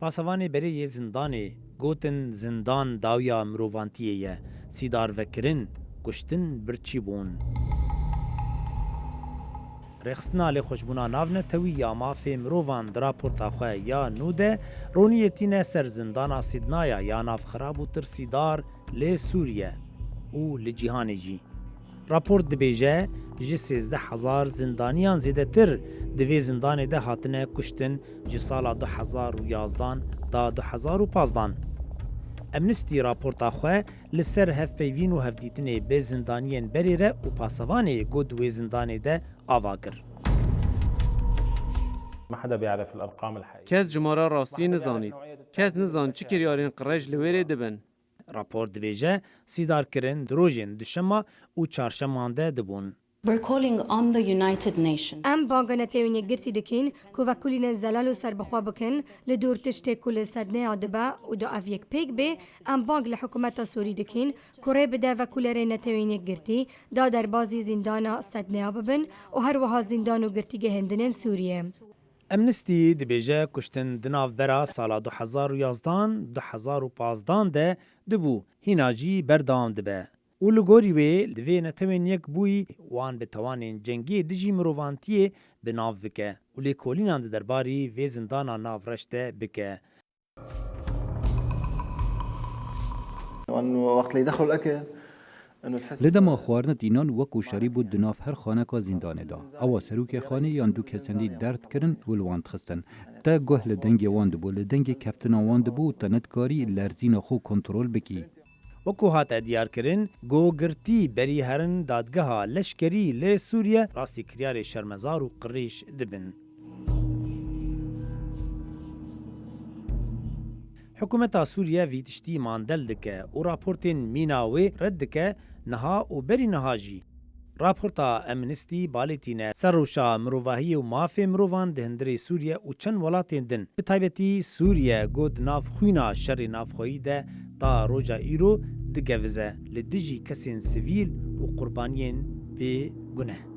پاسوانی بری زندانی گوتن زندان داویا مروانتیه سیدار وکرین کشتن برچی بون. رخصتنا لی خوشبونا ناونه توی یا مافی مروان درا پورتاخواه یا نوده رونیتینه سر زندانا سیدنایا یا ناف خرابو تر سیدار لی سوریه او لی جیهانی جی. راپورت دبیجه جی 13,000 زندانیان زیده تر دوی زندانی ده هاتنه کشتن جی سالا 2011 تا 2015. امنستی راپورتا خواه لسر هف پیوین و هفدیتنه به زندانیان بریره و پاسوانه گود و زندانی ده آوا کر. ما حدا بيعرف الارقام الحقيقيه. کس جماره راستی نزانید. کس نزان چی کریارین قرج لویره دبن. راپور دبیجه سیدار کرن دروژین دشما و چارشمانده دبون. We're calling on the United Nations. ام بانگانه تیوینی گرتی دکین که وکولین زلال و سربخوا بکن لدور تشتی کل صدنه عدبه و دو اویک پیگ به ام بانگ لحکومت سوری دکین که بده وکولره نتیوینی گرتی دا در بازی زندان صدنه ببن و هر وها زندان و گرتی هندنین سوریه. امنستی دبیجه کشتن دناف برا سالا 2011-2015 ده دبو هیناجی بردام دبه. و لگوری وی دوی نتوین یک بوی وان به توانین جنگی دجی مروانتیه به ناف بکه و لی کولینان درباری وی زندانا ناف رشته بکه. وقت اللي يدخلوا الاكل انه تحس لدما خواردن دینان وکو شری بود دناف هر خانه کا زندان دا اوا سروک خانه یان دو کسندی درد کرن ولوان خستن تا گه لدنگ وان دبو لدنگ کفتن وان دبو تنتکاری لرزین خو کنترل بکی وکو هات ادیار کرن گو گرتی بری هرن دادگاه لشکری لی سوریه راستی کریار شرمزار و قریش دبن. حکومت سوریه ویتشتی ماندل دکه و راپورتین میناوی رد دکه نها و بری نهاجی. راپورتا امنستی بالتینه سروشا مروواهی و مافی مروان دهندری سوریه و چند ولاتین دن. به تایبتی سوریه گود ناف خوینا شر ناف خویی ده تا روجا ایرو دگوزه لدجی کسین سویل و قربانین به گناه.